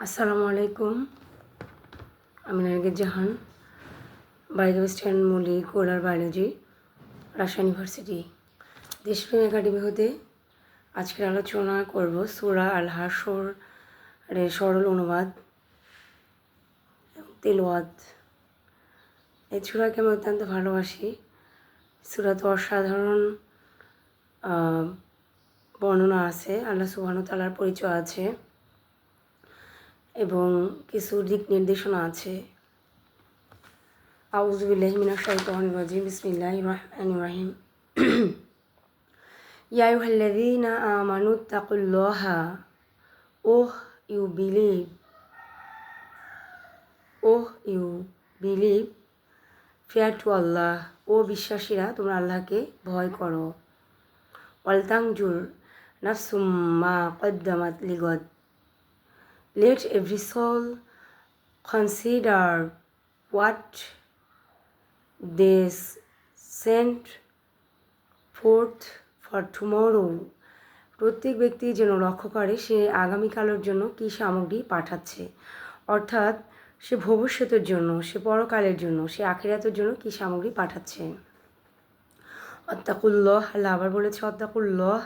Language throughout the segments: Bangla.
আসসালামু আলাইকুম। আমি নারগিস জাহান, বায়োকেমিস্ট্রি মোলিকুলার বায়োলজি, রাজশাহী ইউনিভার্সিটি দেশপ্রেম একাডেমি হতে আজকের আলোচনা করব সূরা আল হাশরের সরল অনুবাদ এবং তেলাওয়াত। এই সূরাকে আমি অত্যন্ত ভালোবাসি। সূরাতে অসাধারণ বর্ণনা আছে, আল্লাহ সুবহানাহু ওয়া তাআলার পরিচয় আছে এবং কিছু দিক নির্দেশনা আছে। আউযু বিল্লাহি মিনাশ শাইতানির রাজিম। বিসমিল্লাহির রহমানির রহিম। ইয়া আইয়ুহাল্লাযীনা আমানু তাকুল্লাহা। ওহ ইউ বিলিভ, ফিয়ার টু আল্লাহ। ও বিশ্বাসীরা, তোমরা আল্লাহকে ভয় করো। ওয়াল তানজুর নাফসুম মা কদ্দামাত লিগদ। Let every soul consider what they sent forth for tomorrow. প্রত্যেক ব্যক্তি যেন লক্ষ্য করে সে আগামীকালের জন্য কী সামগ্রী পাঠাচ্ছে, অর্থাৎ সে ভবিষ্যতের জন্য, সে পরকালের জন্য, সে আখিরাতের জন্য কী সামগ্রী পাঠাচ্ছে। অত্তাকুল্লাহ, আল্লাহ আবার বলেছে অত্তাকুল্লাহ,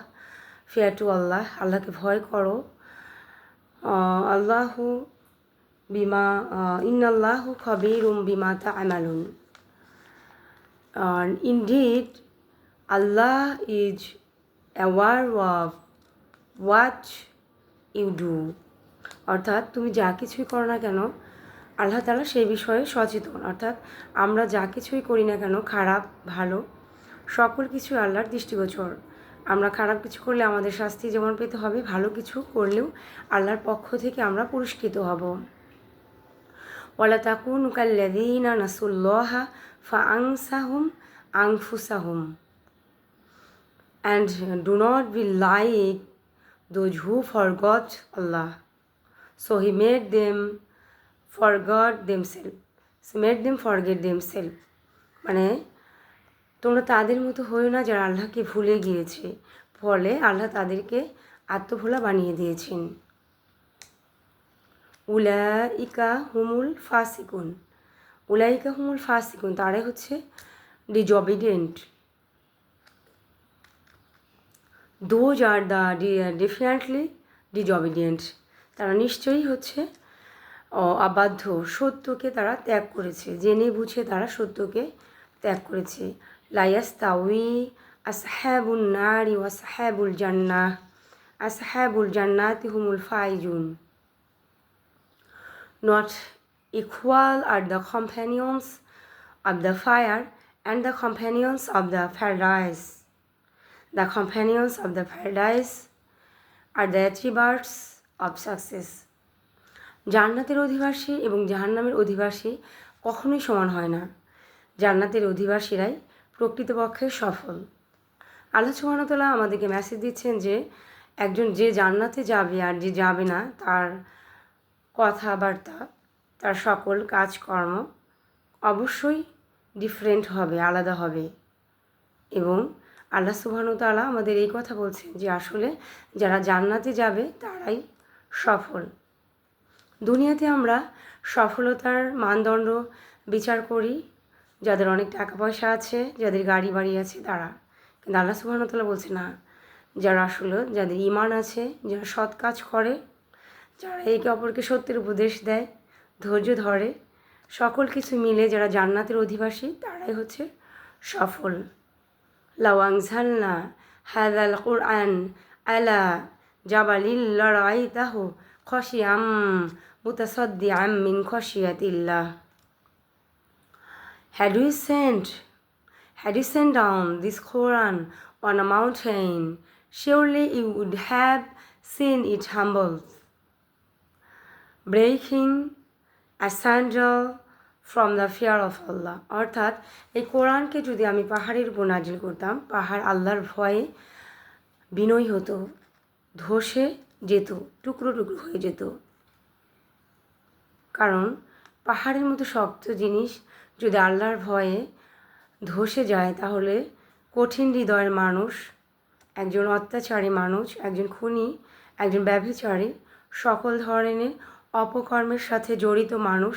ফিয়ার টু আল্লাহ, আল্লাহকে ভয় করো। আল্লাহু বিমা ইন্নাল্লাহু খাবীরুম বিমা তা'মালুন। Indeed, Allah is aware of what you do. অর্থাৎ তুমি যা কিছুই করো না কেন আল্লাহ তাআলা সেই বিষয়ে সচেতন। অর্থাৎ আমরা যা কিছুই করি না কেন, খারাপ ভালো সকল কিছু আল্লাহর দৃষ্টিগোচর। আমরা খারাপ কিছু করলে আমাদের শাস্তি যেমন পেতে হবে, ভালো কিছু করলেও আল্লাহর পক্ষ থেকে আমরা পুরস্কৃত হব। ওয়ালা তাকুনু কাল্লাযীনা নাসুল্লাহা ফাআনসাহুম আনফুসাহুম। And do not be like those who forgot Allah, so He made them forget themselves. মানে তোমরা তাদের মতো হয়েও না যারা আল্লাহকে ভুলে গিয়েছে, ফলে আল্লাহ তাদেরকে আত্মভোলা বানিয়ে দিয়েছেন। উলাইকা হুমুল ফাসিকুন, তারাই হচ্ছে ডিজঅবিডিয়েন্ট। Those are the definitely disobedient. তারা নিশ্চয়ই হচ্ছে অবাধ্য, সত্যকে তারা ত্যাগ করেছে, জেনে বুঝে তারা সত্যকে ত্যাগ করেছে। লা ইয়াস্তাউই আসহাবুন নারি ওয়া আসহাবুল জান্নাতি হুমুল Faizun. Not equal are the companions of the fire and the companions of the paradise. The companions of the paradise are the achievers of success. জান্নাতের অধিবাসী এবং জাহান্নামের অধিবাসী কখনোই সমান হয় না। জান্নাতের অধিবাসীরাই প্রকৃতপক্ষে সফল। আল্লাহ সুবহানাহু ওয়া তাআলা আমাদেরকে মেসেজ দিচ্ছেন যে একজন যে জান্নাতে যাবে আর যে যাবে না, তার কথাবার্তা, তার সকল কাজকর্ম অবশ্যই ডিফারেন্ট হবে, আলাদা হবে। এবং আল্লাহ সুবহানাহু ওয়া তাআলা আমাদের এই কথা বলছেন যে আসলে যারা জান্নাতে যাবে তারাই সফল। দুনিয়াতে আমরা সফলতার মানদণ্ড বিচার করি যাদের অনেক টাকা পয়সা আছে, যাদের গাড়ি বাড়ি আছে তারা, কিন্তু আল্লাহ সুবহানাহু ওয়া তাআলা বলছে না, যারা আসলে যাদের ঈমান আছে, যারা সৎ কাজ করে, যারা একে অপরকে সত্যের উপদেশ দেয়, ধৈর্য ধরে, সকল কিছু মিলে যারা জান্নাতের অধিবাসী তারাই হচ্ছে সফল। লাউ আনজালনা হাযাল কুরআন আলা জাবালিন লারাআইতাহু খাশিয়াম মুতাসাদ্দিআম মিন খাশিয়াতিল্লাহ। Had you sent down this Quran on a mountain, surely you would have seen it humble, breaking asunder from the fear of Allah. অর্থাৎ এই কোরআনকে যদি আমি পাহাড়ের উপর নাজিল করতাম, পাহাড় আল্লাহর ভয়ে বিনয়ী হতো, ধসে যেত, টুকরো টুকরো হয়ে যেত। কারণ পাহাড়ের মতো শক্ত জিনিস যদি আল্লাহর ভয়ে ধসে যায়, তাহলে কঠিন হৃদয়ের মানুষ, একজন অত্যাচারী মানুষ, একজন খুনি, একজন ব্যভিচারী সকল ধরনের অপকর্মের সাথে জড়িত মানুষ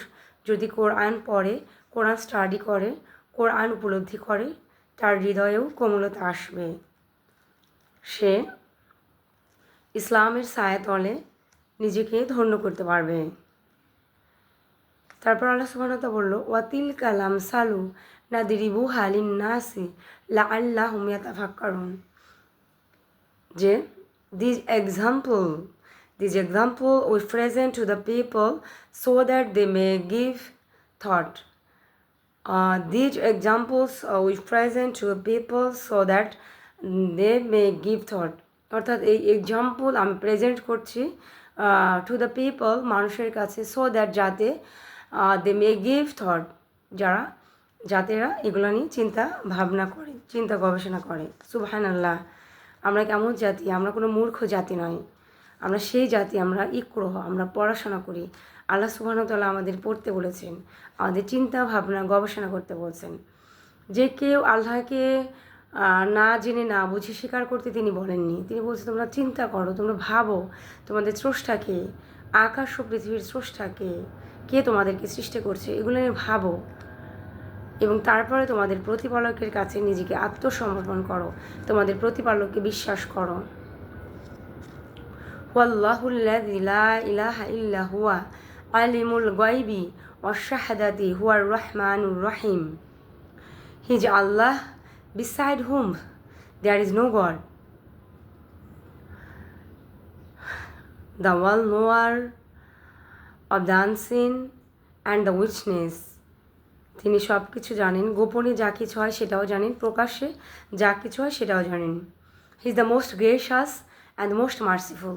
যদি কোরআন পড়ে, কোরআন স্টাডি করে, কোরআন উপলব্ধি করে, তার হৃদয়েও কোমলতা আসবে। সে ইসলামের ছায়াতলে নিজেকে ধন্য করতে পারবে। তারপর আল্লাহ সুবহানাহু ওয়া তাআলা বলল, ওয়াতিল কালাম সালু নাদরিবু হালিন নাসি লাআল্লাহুম ইয়াতাফাক্কারুন, যে these example we present to the people so that they may give thought. These examples we present to the people so that they may give thought. অর্থাৎ এই এক্সাম্পল আমি প্রেজেন্ট করছি টু দ্য পিপল, মানুষের কাছে, সো দ্যাট যাতে দে মে গিভ থট, যাতেরা এগুলো নিয়ে চিন্তা ভাবনা করে, চিন্তা গবেষণা করে। সুবহানাল্লাহ, আমরা কেমন জাতি, আমরা কোনো মূর্খ জাতি নয়, আমরা সেই জাতি, আমরা ইকরো, আমরা পড়াশোনা করি। আল্লাহ সুবহানাহু ওয়া তাআলা আমাদের পড়তে বলেছেন, আমাদের চিন্তা ভাবনা গবেষণা করতে বলছেন। যে কেউ আল্লাহকে না জেনে না বুঝে স্বীকার করতে তিনি বলেননি। তিনি বলছেন তোমরা চিন্তা করো, তোমরা ভাবো তোমাদের স্রষ্টাকে, আকাশ ও পৃথিবীর স্রষ্টাকে, কে তোমাদেরকে সৃষ্টি করছে, এগুলো নিয়ে ভাবো এবং তারপরে তোমাদের প্রতিপালকের কাছে নিজেকে আত্মসমর্পণ করো, তোমাদের প্রতিপালককে বিশ্বাস করো। ওয়াল্লাহুল্লাযী লা ইলাহা ইল্লা হুয়া আলিমুল গায়বি ওয়াশ শাহাদাতি হুয়ার রহমানুর রহিম। He is Allah beside whom there is no God, the all-knower of the unseen and the witness. তিনি সব কিছু জানেন, গোপনে যা কিছু হয় সেটাও জানেন, প্রকাশ্যে যা কিছু হয় সেটাও জানেন। হি is the most gracious and the most merciful,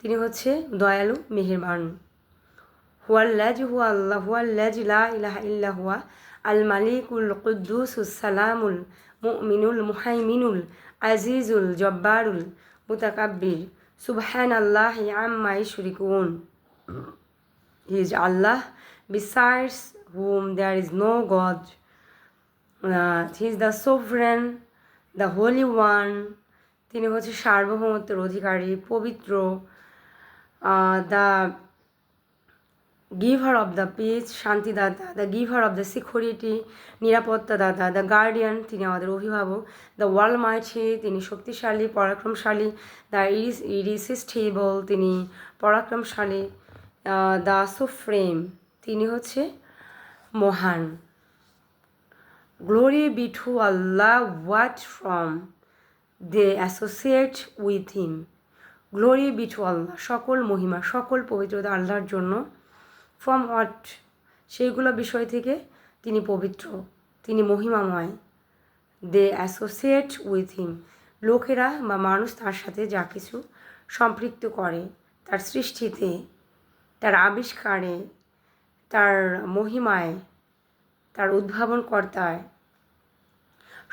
তিনি হচ্ছে দয়ালু, মেহেরবান। হুয়াল্লাযী হুয়া আল্লাহ হুয়াল্লাযী লা ইলাহা ইল্লা হুয়া আল মালিকুল কুদ্দুসুস সালামুল মুমিনুল মুহাইমিনুল আজিজুল জব্বারুল মুতাকাব্বির সুবহানাল্লাহি আম্মা ইউশরিকুন। He is Allah besides whom there is no God. He is the sovereign, the holy one. তিনি হচ্ছে সার্বভৌমত্বের অধিকারী, পবিত্র, the giver of the peace, শান্তিদাতা, the giver of the security, নিরাপত্তাদাতা, দ্য গার্ডিয়ান, তিনি আমাদের অভিভাবক, দ্য ওয়ার্ল্ড মাইটি, তিনি শক্তিশালী, পরাক্রমশালী, দ্য ইরিসিস্টিবল, তিনি পরাক্রমশালী, দ্য সুপ্রিম, তিনি হচ্ছে মহান। Glory be to Allah what from they associate with him. Glory be to Allah, সকল মহিমা, সকল পবিত্রতা আল্লাহর জন্য। ফ্রম হোয়াট, সেইগুলো বিষয় থেকে তিনি পবিত্র, তিনি মহিমাময়। দে অ্যাসোসিয়েট উইথ হিম, লোকেরা বা মানুষ তার সাথে যা কিছু সম্পৃক্ত করে, তার সৃষ্টিতে, তার আবিষ্কারে, তার মহিমায়, তার উদ্ভাবনকর্তায়,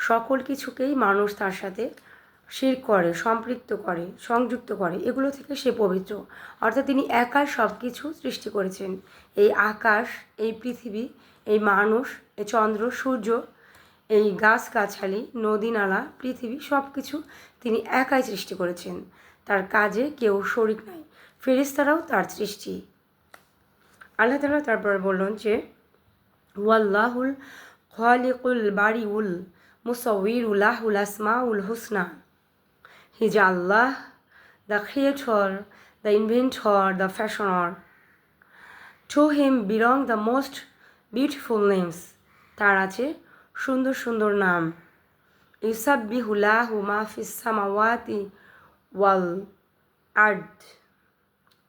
সকল কিছুকেই মানুষ তার সাথে শিরক করে, সম্পৃক্ত করে, সংযুক্ত করে, এগুলো থেকে সে পবিত্র। অর্থাৎ তিনি একাই সব কিছু সৃষ্টি করেছেন। এই আকাশ, এই পৃথিবী, এই মানুষ, এই চন্দ্র, সূর্য, এই গাছগাছালি, নদী নালা, পৃথিবী, সব কিছু তিনি একাই সৃষ্টি করেছেন। তার কাজে কেউ শরিক নাই, ফেরেশতারাও তার সৃষ্টি। আল্লাহ তাআলা তারপর বললেন যে ওয়াল্লাহুল খালিকুল বারিউল মুসাউবিরু লাহুল আসমাউল হুসনা। He is Allah, the creator, the inventor, the fashioner. To him belong the most beautiful names, তার আছে সুন্দর সুন্দর নাম। ইউসাব্বিহু লাহু মা ফিস সামাওয়াতি ওয়াল আরদ,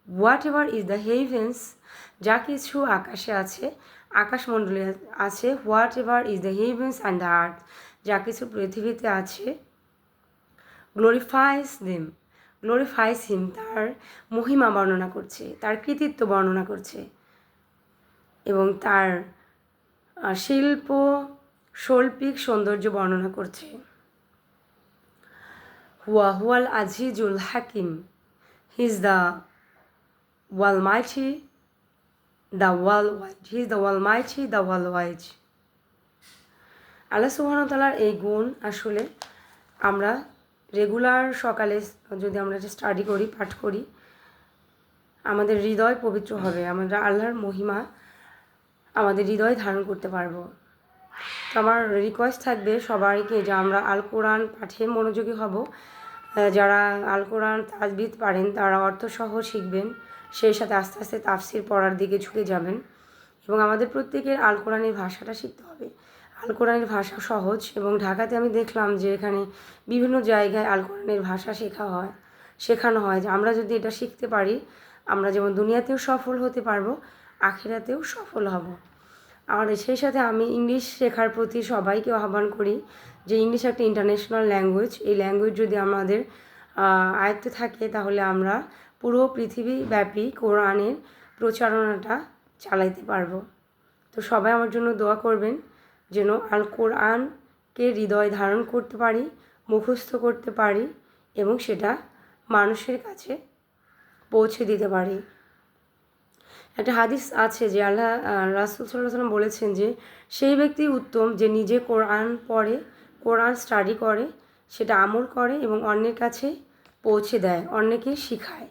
whatever is the heavens, যা কিছু আকাশে আছে, আকাশমণ্ডলে আছে, whatever is the heavens and the earth, যা কিছু পৃথিবীতে আছে, গ্লোরিফাইস হিম, তার মহিমা বর্ণনা করছে, তার কৃতিত্ব বর্ণনা করছে এবং তার শিল্প শৈল্পিক সৌন্দর্য বর্ণনা করছে। হুয়াল আজিজুল হাকিম, he is the Almighty, the worldwide. He is the Almighty, the worldwide. Allah সুবহানাহু ওয়া তাআলার এই গুণ আসলে আমরা রেগুলার সকালে যদি আমরা স্টাডি করি, পাঠ করি, আমাদের হৃদয় পবিত্র হবে, আমরা আল্লাহর মহিমা আমাদের হৃদয় ধারণ করতে পারবো। তো আমার রিকোয়েস্ট থাকবে সবাইকে যে আমরা আল কোরআন পাঠে মনোযোগী হব। যারা আল কোরআন তাজবিদ পারেন তারা অর্থসহ শিখবেন, সেই সাথে আস্তে আস্তে তাফসির পড়ার দিকে ঝুঁকে যাবেন। এবং আমাদের প্রত্যেকের আল কোরআনের ভাষাটা শিখতে হবে। আল কোরআনের ভাষা সহজ, এবং ঢাকাতে আমি দেখলাম যে এখানে বিভিন্ন জায়গায় আল কোরআনের ভাষা শেখানো হয় যে আমরা যদি এটা শিখতে পারি, আমরা যেমন দুনিয়াতেও সফল হতে পারবো, আখিরাতেও সফল হব। আর সেই সাথে আমি ইংলিশ শেখার প্রতি সবাইকে আহ্বান করি যে ইংলিশ একটা ইন্টারন্যাশনাল ল্যাঙ্গুয়েজ। এই ল্যাঙ্গুয়েজ যদি আমাদের আয়ত্তে থাকে তাহলে আমরা পুরো পৃথিবীব্যাপী কোরআনের প্রচারণাটা চালাইতে পারবো। তো সবাই আমার জন্য দোয়া করবেন যেন আল কোরআনকে হৃদয় ধারণ করতে পারি, মুখস্থ করতে পারি এবং সেটা মানুষের কাছে পৌঁছে দিতে পারি। একটা হাদিস আছে যে আল্লাহ রাসূল সাল্লাল্লাহু আলাইহি ওয়াসাল্লাম বলেছেন যে সেই ব্যক্তি উত্তম যে নিজে কোরআন পড়ে, কোরআন স্টাডি করে, সেটা আমল করে এবং অন্যের কাছে পৌঁছে দেয়, অন্যকে শিখায়।